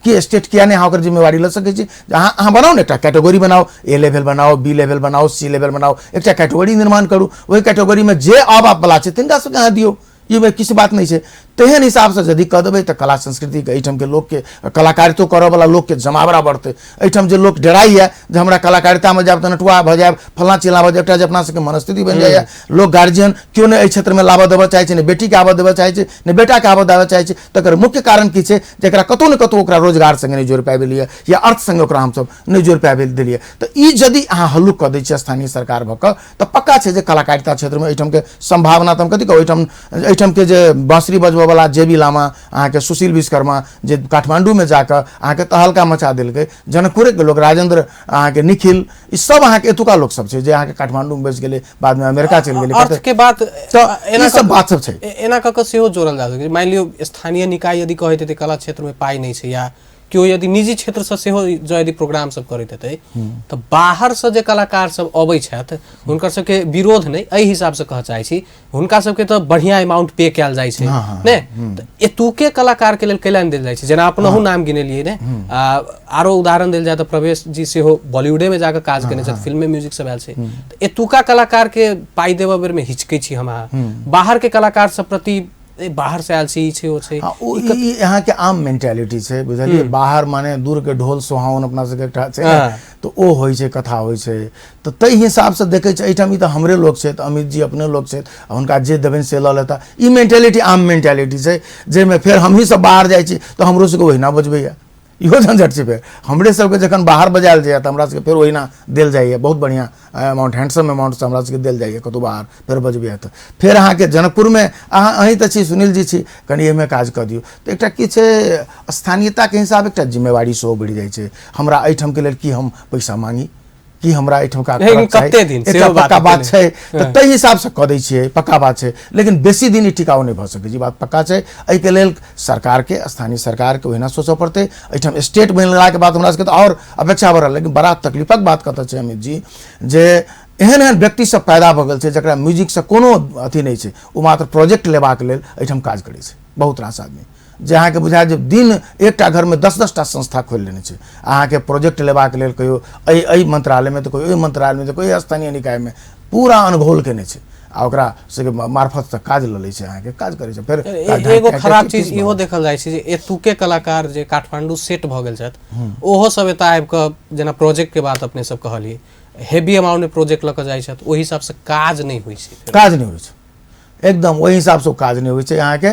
कि स्टेट किया नहीं अहाँ जिम्मेवारी ले सकै छी। अहाँ बनाओ ने, एक कैटेगरी बनाओ, ए लेवल बनाओ, बी लेवल बनाओ, सी लेवल बनाओ, एक कैटेगरी निर्माण करू। वही कैटेगरी में जे अब बला छै तिनका सबके अहाँ दियो, ये किसी बात नहीं है। तेहन हिसाब से यदि कह देबै तो कला संस्कृति के एहिठाम के लोग के कलाकारितो करऽ वाला लोग के जमावड़ा बढ़ते। एहिठाम जे लोग डराई है जे हमरा कलाकारिता में जाब तो नटुआ भऽ जायब, फलना चिल्ला भऽ जायब, एकटा जे अपना सबके मनस्थिति बनि जाइए। लोग गार्जियन क्यों नहीं एहि क्षेत्र में लाबऽ देबऽ चाहै छै, ने बेटी के आबऽ देबऽ चाहै छै, ने बेटा के आबऽ देबऽ चाहै छै। तकर मुख्य कारण की छै, जेकरा कतौ ने कतौ ओकरा रोजगार संगे नहीं जोड़ि पाबिलियै या अर्थ संगे ओकरा हमसब नहीं जोड़ि पाबि देलियै। तो ई यदि अहाँ हल्लुक कऽ दै छियै स्थानीय सरकार भऽ कऽ, तो पक्का छै जे कलाकारिता क्षेत्र में एहिठाम के संभावना तो हम कथी कहू, एहिठाम के जे बांसुरी बजबऽ वाला जेबी लामा, अहाँ के सुशील विश्वकर्मा जे काठमांडू में जाकर अहाँ के तहलका मचा देलकै, जनकपुरे के लोग राजेंद्र, अहाँ के निखिल, ई सब अहाँ के एतुका लोग सब छै जे अहाँ के काठमांडू में बस गेलै, बाद में अमेरिका चलि गेलै। अर्थ के बात एना सब बात सब छै। एना कऽ कऽ सेहो जोड़ल जा सकै। मान लियौ स्थानीय निकाय यदि कहैत हेतै कला क्षेत्र में पाई नहीं छै, या केओ यदि निजी क्षेत्र से सेहो जो यदि प्रोग्राम सब करैत हेतै, तो बाहर से जे कलाकार सब अबै छथि हुनकर सबके विरोध नहीं, एहि हिसाब से कह चाहै छी हुनका सबके तो बढ़िया अमाउंट पे कयल जाइ छै ने। तो एतुके कलाकार के लेल कैला देल जाइ छै, जेना अपनहु नाम गिनेलियै ने। आरो उदाहरण देल जाय तो प्रवेश जी सेहो बॉलीवुडे में जाकर काज केने छथि, फिल्म में म्यूजिक सब आयल छै। तो एतुका कलाकार के पाई देबऽ बेर में हिचकै छी हम अहाँ। बाहर के कलाकार सब प्रति बाहर से आयल छै, ई छै ओ छै, यहाँ के आम मेंटालिटी छै, बुझलियै। बाहर माने दूर के ढोल सोहावन अपना सबके एकटा छै, तो ओ होइ छै, कथा होइ छै। तो ताहि हिसाब से देखै छै एहिठाम ई तऽ हमरे लोग छै, अमित जी अपने लोग छै, हुनका जे देबनि से लऽ लेता। ई मेंटालिटी आम मेंटालिटी छै, जाहिमे फेर हमही सब बाहर जाइ छी तो हमरो सबके ओहिना बजबैया। इहो झंझट छै। फेर हमरे सबके जखन बाहर बजायल जाइए तो हमरा सबके फेर ओहिना देल जाइए, बहुत बढ़िया अमाउंट, हैंडसम अमाउंट से हमरा सबके देल जाइए। कतौ बाहर फेर बजबै तो फेर अहाँ के जनकपुर में अहाँ अहीं तऽ छी, सुनील जी छी, कनि एहिमे काज कऽ दियौ। तो एकटा की छै, स्थानीयता के हिसाब एकटा जिम्मेवारी सेहो बढ़ि जाइ छै। हमरा एहिठाम के लेल की हम पैसा मांगी, कि हमरा एहिठाम का पक्का बात छै, तो ताहि हिसाब से कऽ दै छियै, पक्का बात छै। लेकिन बेसी दिन ई टिकाऊ नहीं भऽ सकै छै, बात पक्का छै। एहि के लेल सरकार के, स्थानीय सरकार के ओहिना सोचऽ पड़तै। एहिठाम स्टेट बनला के बाद हमरा सबके तो और अपेक्षा बढ़ल। लेकिन बड़ा तकलीफक बात कतऽ छै अमित जी, जे एहन एहन व्यक्ति सब पैदा भऽ गेल छै जकरा म्यूजिक से कोनो अथी नहीं छै, ओ मात्र प्रोजेक्ट लेबाक लेल एहिठाम काज करै छै। बहुत रास आदमी जे अहाँके बुझाय जे दिन एकटा घर में 10-10 टा संस्था खोलि लेने छै, अहाँके प्रोजेक्ट लेबाक लेल, कहियो एहि मंत्रालय में, तो कोई ओहि मंत्रालय में, तो कोई स्थानीय निकाय में पूरा अनघोल केने छै, आ ओकरा से मार्फत से काज लऽ लै छै, अहाँके काज करै छै। फेर एगो खराब चीज इहो देखल जाइ छै जे एतुके कलाकार जे काठमांडू सेट भऽ गेल छथि, ओहो सब एतऽ आबि कऽ, जेना प्रोजेक्ट के बात अपने सब कहलियै, हेवी अमाउंट में प्रोजेक्ट लऽ कऽ जाइ छथि, ओहि हिसाब से काज नहीं होइ छै, काज नहीं होइ छै, एकदम ओहि हिसाब से काज नहीं होइ छै। अहाँके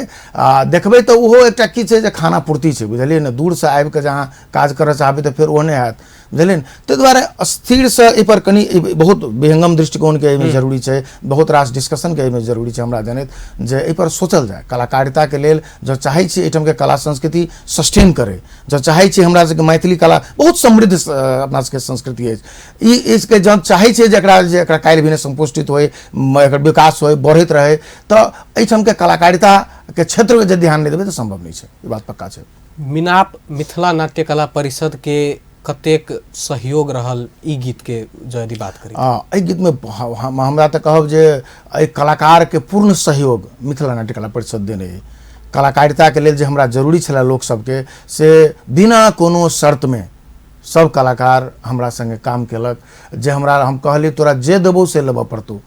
देखबै तऽ ओहो एकटा की छै जे खाना पूर्ति छै, बुझलियै ने। दूर से आबि कऽ जहाँ काज करऽ चाहबै तऽ फेर ओ नहि हैत। बुझलिए ने ताहि दुआरे स्थिर से एहि पर कनि बहुत विहंगम दृष्टिकोण के एहिमे जरूरी छै, बहुत रास डिस्कशन के एहिमे जरूरी छै हमरा जनैत जे एहि पर सोचल जाय। कलाकारिता के लेल जो चाहै छी एहिठाम के कला संस्कृति सस्टेन करे, जो चाहै छी हमरा सबके मैथिली कला बहुत समृद्ध अपना सबके संस्कृति अछि, ई इसके जब चाहै छै जेकरा काल्हि भी संपुष्टित होय, एकर विकास होय, बढ़ैत रहे, तऽ एहिठाम के कलाकारिता के क्षेत्र के यदि ध्यान नहीं देबै तऽ संभव नहीं छै, ई बात पक्का छै। मिनाप मिथिला नाट्य कला परिषद के कतेक सहयोग रहल ई गीत के जो यदि बात करी? एहि गीत में हमरा तऽ कहब जे एहि कलाकार के पूर्ण सहयोग मिथिला नाट्य कला परिषद देने अइ। कलाकारिता के लेल जे हमरा जरूरी छलै लोक सबके से बिना कोनो शर्त में सब कलाकार हमरा संगे काम केलक, जे हमरा हम कहली तोरा जे देबौ से लेबऽ पड़तौ,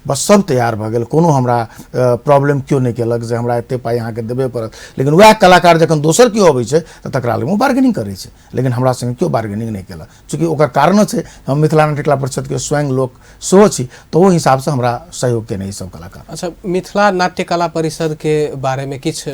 बस सब तैयार भऽ गेल, कोनो हमरा प्रॉब्लम क्यों नहीं केलक जे हमरा एते पाई अहाँके देबे पड़त। लेकिन वएह कलाकार जखन दोसर केओ अबै छै तऽ तकरा लग बार्गेनिंग करै छै, लेकिन हमरा संगे केओ बार्गेनिंग नहीं केलक, चूँकि ओकर कारण छै हम मिथिला नाट्य कला परिषद के स्वयं लोक सेहो छी, तो ओहि हिसाब से हमरा सहयोग केने ई सब कलाकार। अच्छा, मिथिला नाट्य कला परिषद के बारे में किछ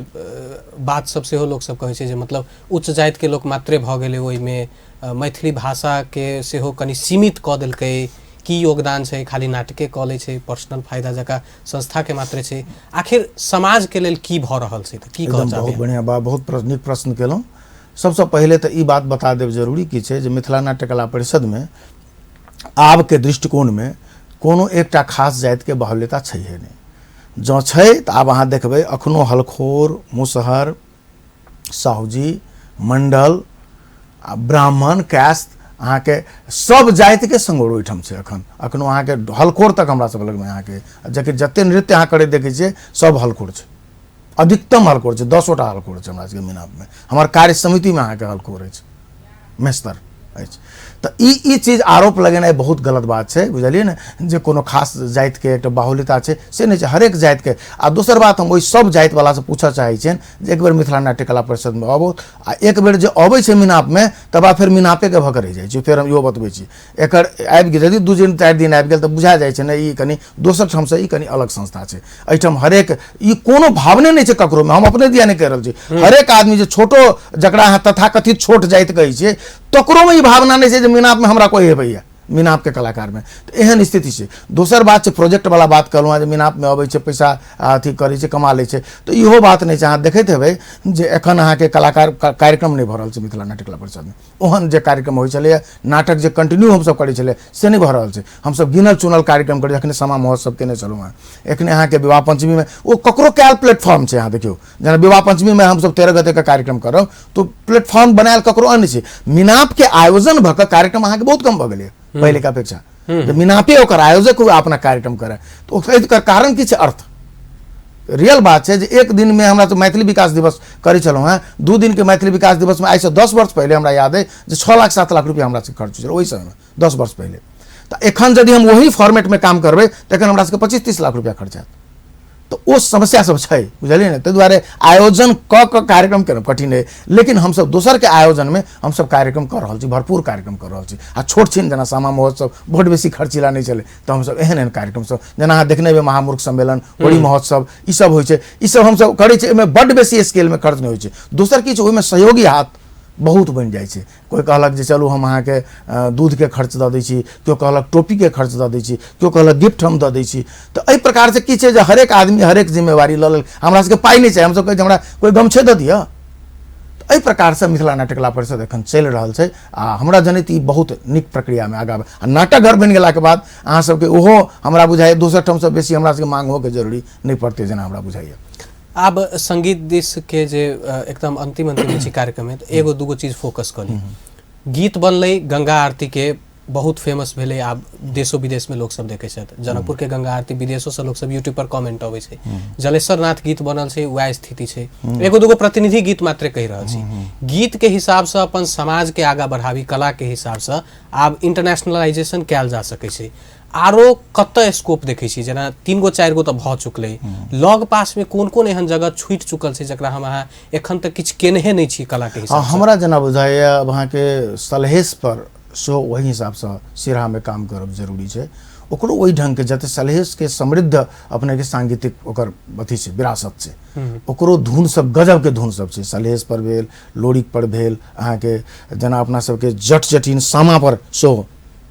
बात सब सेहो लोक सब कहै छै जे मतलब उच्च जाति के लोक मात्रे भऽ गेलै, ओहिमे मैथिली भाषा के सेहो कनि सीमित कऽ देलकै, की योगदान छै, खाली नाटके कऽ लै छै, पर्सनल फायदा जकाँ संस्था के मात्रे छै, आखिर समाज के लेल की भऽ रहल छै? की कहल जाय? बहुत बढ़िया बात, बहुत नीक प्रश्न केलहुँ। सबसे पहले तो ई बात बता देब जरूरी की छै जे मिथिला नाट्य कला परिषद में आब के दृष्टिकोण में कोनो एकटा खास जाति के बाहुल्यता छैहे नहीं। जँ छै तऽ आब अहाँ देखबै अखनो हलखोर, मुसहर, साहूजी, मंडल, ब्राह्मण, कैस्त, अहाँ के सब जाति के संगोर ओहिठाम छै। अखनो अहाँ के हलखोर तक हमरा सब लग में अहाँ के जते नृत्य अहाँ करैत देखै छियै सब हलखोर छै, अधिकतम हलखोर छै, 10 हलखोर छै हमरा सबके मिनाप में। हमर कार्य समिति में अहाँ के हलखोर अछि, मेस्तर अछि। तो ई चीज आरोप लगेनाइ बहुत गलत बात छै, बुझलिए ने, जे कोनो खास जाति के एकटा बाहुल्यता छै से नहीं छै, हरेक जाति के। आ दोसर बात हम ओहि सब जाति वाला से पूछऽ चाहै छियनि जे एक बेर मिथिला नाट्य कला परिषद में अबौ, आ एक बेर जे अबै छै मिनाप में तब बाद फेर मिनापे के भऽ कऽ रहि जाइ छै। फेर हम इहो बतबै छी, एकर आबि गेल यदि 2 दिन 4 दिन आबि गेल तऽ बुझा जाइ छै ने ई कनि दोसर ठाम से ई कनि अलग संस्था छै। एहिठाम हरेक ई कोनो भावने नहीं छै ककरो में, हम अपने दिया नहीं कहि रहल छी, हरेक आदमी जे छोटो जकरा अहाँ तथाकथित छोट जाति कहै छियै तकरो में ई भावना नहीं छै जे मिनाप में हमरा कोई हेबैया, मिनाप के कलाकार में तो एहन स्थिति छै। दोसर बात छै प्रोजेक्ट वाला बात कहलहुँ जे मिनाप में अबै छै पैसा अथी करै छै, कमा लै छै, तो इहो बात नहीं छै। अहाँ देखैत हेबै जे एखन अहाँ के कलाकार कार्यक्रम नहीं भऽ रहल छै मिथिला नाट्य कला परिषद में, ओहन जे कार्यक्रम होइ छलैया, नाटक जे कंटिन्यू हमसब करै छलै से नहीं भऽ रहल छै। हमसब गिनल चुनल कार्यक्रम करै, एखने समा महोत्सव केने छलहुँ हेँ, एखने अहाँ के विवाह पंचमी में ओ ककरो कयल प्लेटफॉर्म छै। अहाँ देखियौ जेना विवाह पंचमी में हमसब 13 गते के कार्यक्रम करब तो प्लेटफॉर्म बनायल ककरो अन्य छै। मिनाप के आयोजन भऽ कऽ कार्यक्रम अहाँ के बहुत कम भऽ गेलै पहले के अपेक्षा, मिनापे ओकर आयोजक हुआ अपना कार्यक्रम करे, तो एकर कारण की छै? अर्थ रियल बात है। एक दिन में हमरा तो मैथिली विकास दिवस करे छलहुँ हैं, 2 दिन के मैथिली विकास दिवस में आज से 10 वर्ष पहले हमरा याद है जे 6 लाख 7 लाख रुपया हमरा से खर्च छल ओहि समय में 10 वर्ष पहले। तो एखन यदि हम वही फॉर्मेट में काम करबै तो एखन हमरा सबके 25-30 लाख रुपया खर्च हैत। तो वो समस्या सब छै, बुझलिए ने। ताहि दुआरे आयोजन क कार्यक्रम करब कठिन है, लेकिन हम सब दोसर के आयोजन में हम सब कार्यक्रम कर रहल छी, भरपूर कार्यक्रम कर रहल छी। आ छोट छिन जेना सामा महोत्सव बहुत बेसी खर्चीला नहीं चले, तो हम सब एहन कार्यक्रम सब जेना अहाँ देखने महामूर्ख सम्मेलन, होली महोत्सव ई सब होइ छै, ई सब हम सब करै छै। एहिमे बड्ड बेसी स्केल में खर्च नहीं होइ छै। दोसर की छै, ओहिमे सहयोगी हाथ बहुत बन जाइ छै। कोई कहलक जे चलू हम अहाँ के दूध के खर्च दऽ दै छी, केओ कहलक टोपी के खर्च दऽ दै छी, केओ कहलक गिफ्ट हम दऽ दै छी। तो एहि प्रकार से की छै जे हरेक आदमी हरेक जिम्मेवारी लऽ लेल, हमरा सबके पाई नहीं छै, हम सब कहै छै हमरा कोई गमछे दऽ दिअ। तो एहि प्रकार से मिथिला नाट्य कला परिषद एखन चलि रहल छै, आ हमरा जनैत ई बहुत नीक प्रक्रिया में आगाँ। आ नाटक घर बनि गेला के बाद अहाँ सबके ओहो हमरा बुझाइए दोसर ठाम से बेसी हमरा सबके मांग होके जरूरी नहीं पड़ते, जेना हमरा बुझाइए। अब संगीत दिस के जे एकदम अंतिम छी कार्यक्रम में, तो एगो दूगो चीज फोकस करी। गीत बनलै गंगा आरती के बहुत फेमस भेलै, आब देशो विदेश में लोग सब देखे छथि। जनकपुर के गंगा आरती विदेशों से लोग सब यूट्यूब पर कमेंट अबै छै। जलेश्वर नाथ गीत बनल छै, वह स्थिति छै। एगो दूगो प्रतिनिधि गीत मात्र कहि रहल छी। गीत के हिसाब से अपन समाज के आगा बढ़ावी, कला के हिसाब से आब इंटरनेशनलाइजेशन कयल जा सकै छै। आरो कतऽ स्कोप देखै छी? जेना 3 गो 4 गो तो भऽ चुकलै, लग पास में कोन कोन एहन जगह छूटि चुकल छै जकरा हम अहाँ एखन तक किछु केनहे नहीं छी कला के हिसाब से? हमरा जेना बुझाइए अब अहाँ के सलहेश पर सेहो ओहि हिसाबसँ सिरहामे काम करब जरूरी छै। ओकरो ओहि ढङ्गके जते सलहेशके समृद्ध अपनेके सांगीतिक ओकर अथी छै, विरासत छै। ओकरो धुन सब गजबके धुन सब छै, सलहेश पर भेल, लोरिक पर भेल, अहाँके जेना अपना सबके जट जटिन सामा पर सेहो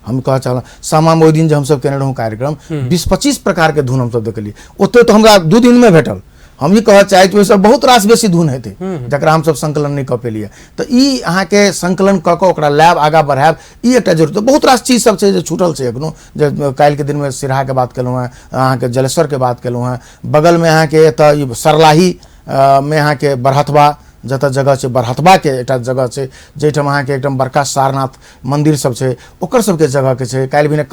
हम कह चाहलहुँ। सामामे ओहि दिन जे हमसब केने रहौँ कार्यक्रम 20-25 प्रकारके धुन हमसब देखलियै। ओते तऽ हमरा 2 दिनमे भेटल। हम ई कहऽ चाहै छी ओहिसँ बहुत रास बेसी धुन हेतै जकरा हमसब संकलन नहि कऽ पेलियै। तऽ ई अहाँके संकलन कऽ कऽ ओकरा लायब, आगाँ बढ़ायब, ई एकटा जरूरत। बहुत रास चीज सब छै जे छूटल छै एखनो, जे काल्हिके दिनमे सिरहाके बात केलहुँ हेँ, अहाँके जलेश्वरके बात केलहुँ हेँ, बगलमे अहाँके एतऽ ई सरलाही मे अहाँके बरहतबा जतऽ जगह छै, बरहतबाके एकटा जगह छै जाहिठाम अहाँके एकदम बड़का सारनाथ मंदिर सब छै, ओकर सबके जगहके छै। काल्हि भी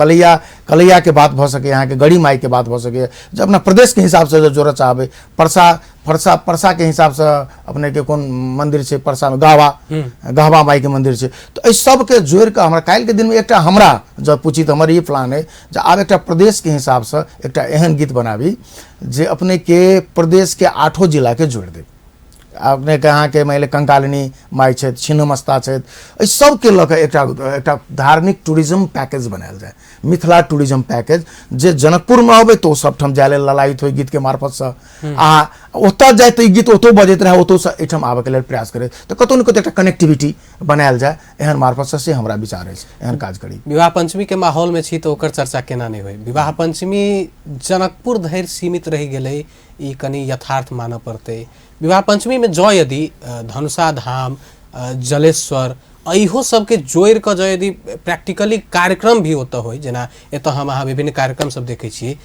कलैयाके बात भऽ सकै, अहाँके गड़ी माइके बात भऽ सकै, जे अपना प्रदेशके हिसाबसँ जे जोड़ऽ चाहबै। परसाके हिसाबसँ अपनेके कोन मंदिर छै परसामे, गहवा माइके मंदिर छै। तऽ एहि सबके जोड़ि कऽ हमरा काल्हिके दिनमे एकटा, हमरा जब पूछी तऽ हमर ई प्लान अइ जे आब एकटा प्रदेशके हिसाबसँ एकटा एहन गीत बनाबी जे अपनेके प्रदेशके 8 जिलाके जोड़ि देब। अपनेके अहाँके मानि लिअ कंकालिनी माइ छथि, छिन्नमस्ता छथि, एहि सबके लऽ कऽ एकटा धार्मिक टूरिज्म पैकेज बनायल जाय, मिथिला टूरिज्म पैकेज, जे जनकपुरमे अबै तऽ ओ सबठाम जाय लेल ललायित होइ गीतके मार्फतसँ, आ ओतऽ जाय तऽ ई गीत ओतौ बजैत रहै, ओतौसँ एहिठाम आबैके लेल प्रयास करैत, तऽ कतौ ने कतौ एकटा कनेक्टिविटी बनायल जाय एहन मार्फतसँ, से हमरा विचार अछि एहन काज करी। विवाह पंचमी के माहौल में छी तो ओकर चर्चा केना नहीं होई। विवाह पंचमी जनकपुर धरि सीमित रहि गेलै, ई कनी यथार्थ मानऽ पड़तै। विवाह पंचमी में जँ यदि धनुषा धाम, जलेश्वर इहो सबके जोड़ि कऽ जँ यदि प्रैक्टिकली कार्यक्रम भी ओतऽ होइ, जेना एतऽ हम अहाँ विभिन्न कार्यक्रम सब देखै छियै,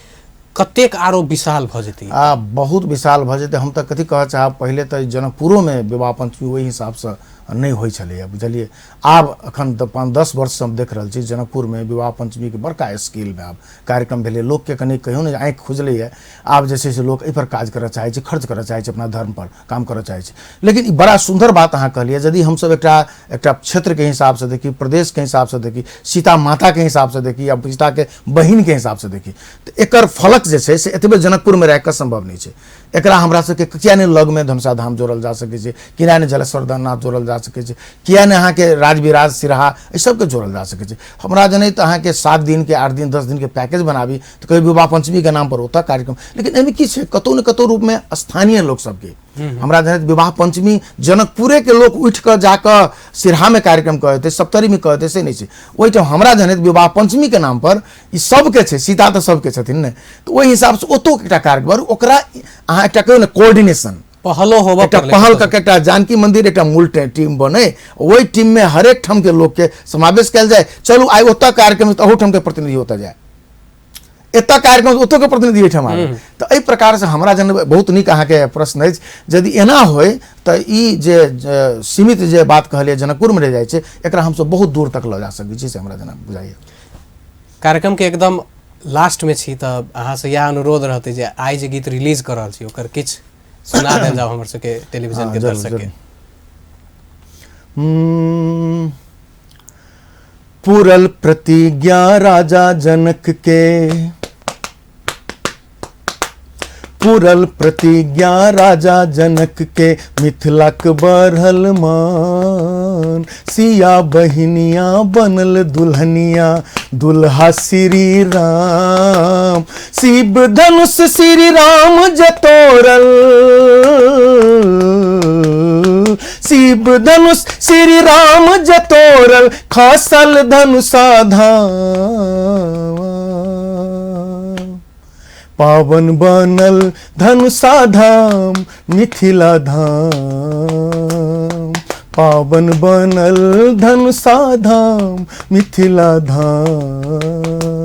कतेक आरो विशाल भऽ जेतै। बहुत विशाल भऽ जेतै। हम तऽ कथी कहऽ चाहब, पहिले तऽ जनकपुरोमे विवाह पंचमी ओहि हिसाबसँ नहि होइ छलैए, बुझलिए। आब एखन 5-10 वर्षसँ हम देख रहल छी जनकपुरमे विवाह पंचमीके बड़का स्केलमे आब कार्यक्रम भेलै। लोकके कनि कहियो ने आँखि खुजलैए, आब जे छै से लोक एहिपर काज करऽ चाहै छै, खर्च करऽ चाहै छै, अपना धर्मपर काम करऽ चाहै छै। लेकिन ई बड़ा सुन्दर बात अहाँ कहलिए, यदि हमसब एकटा क्षेत्रके हिसाबसँ देखी, प्रदेशके हिसाबसँ देखी, सीता माताके हिसाबसँ देखी, या सीताके बहिनके हिसाबसँ देखी, तऽ एकर फलक जे छै से एतबे जनकपुरमे रहि कऽ संभव नहि छै। एकरा हमरा सबके किया नहि लगमे धनुषा धाम जोड़ल जा सकै छै, किया नहि जलेश्वर नाथ जोड़ल जा सकै छै, किया नहि अहाँके राजविराज सिरहा एहि सबके जोड़ल जा सकै छै। हमरा जनैत अहाँके 7 दिनके, 8 दिन, 10 दिनके पैकेज बनाबी तऽ कभी विवाह पंचमीके नाम पर ओतऽ कार्यक्रम। लेकिन एहिमे की छै, कतौ ने कतौ रूपमे स्थानीय लोक सबके, हमरा जनैत विवाह पंचमी जनकपुरेके लोक उठि कऽ जाकऽ सिरहामे कार्यक्रम कऽ देतै, सप्तरीमे कऽ देतै, से नहि छै। ओहिठाम हमरा जनैत विवाह पंचमीके नाम पर ई सबके छै, सीता तऽ सबके छथिन ने, तऽ ओहि हिसाबसँ ओतौ एकटा कार्यक्रम, ओकरा अहाँ एकटा कहियौ ने कोऑर्डिनेशन, पहलो होबऽ, एकटा पहल करके एकटा जानकी मंदिर एकटा मूल टीम बने, ओहि टीम में हरेक ठाम के लोग के समावेश कयल जाए। चलू आइ ओतऽ कार्यक्रम तऽ अहू ठाम के प्रतिनिधि ओतऽ जाए, एतऽ कार्यक्रम ओतऽ के प्रतिनिधि एहिठाम आबे। तऽ एहि प्रकार से हमरा जन बहुत नीक अहाँके प्रश्न अछि। यदि एना होय तऽ ई जे सीमित जे बात कहलिए जनकपुर में रह जाइ छै, एकरा हमसब बहुत दूर तक लऽ जा सकै छी, से हमरा जना बुझाइए। कार्यक्रम के एकदम लास्ट में छी, तऽ अहाँ से यह अनुरोध रहते जे आइ जे गीत रिलीज कर रहल छी ओकर किछु सुना देल जाओ हमर सबके टेलीविजन के दर्शक के। पूरल प्रतिज्ञा राजा जनक के, पूरल प्रतिज्ञा राजा जनक के, मिथिलाक बढ़ल मान, सिया बहिनिया बनल दुल्हनिया, दुल्हा श्री राम, शिव धनुष श्री राम जतोरल, शिव धनुष श्री राम जतोरल, खसल धनुषा धाम, पावन बनल धनुषा धाम, मिथिला धाम, पावन बनल धनुषा धाम, मिथिला धाम।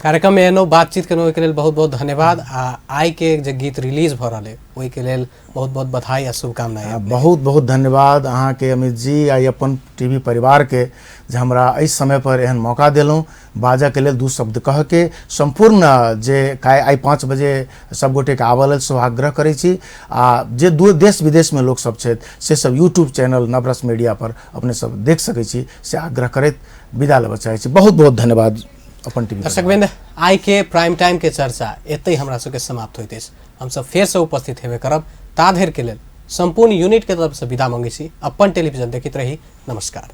कार्यक्रम में एनो बातचीत केनो के लेल बहुत बहुत धन्यवाद। आ आई के जे गीत रिलीज भ रहल है ओहि के लेल बहुत बहुत बधाई आ शुभकामनाएं। बहुत बहुत धन्यवाद अहाँ के अमित जी आ अपन टीवी परिवार के, जे हमरा इस समय पर एहन मौका देलहुँ बाजा के लेल 2 शब्द कह के। संपूर्ण जे आई 5 बजे सब गोटे के आबऽ लेल सौभाग्य करै छी। आ जे देश विदेश में लोक सब छथि से सब यूट्यूब चैनल नवरस मीडिया पर अपने सब देख सकै छी, से आग्रह करैत विदा लेबऽ चाहै छी। बहुत बहुत धन्यवाद अपन टीवी दर्शकवृंद। आई के प्राइम टाइम के चर्चा एतै हमरा सबके समाप्त होइत अछि। हम सब फेर से उपस्थित हेबे करब। ता धरि के लेल संपूर्ण यूनिट के तरफ से विदा मांगै छी। अपन टेलीविजन देखैत रही। नमस्कार।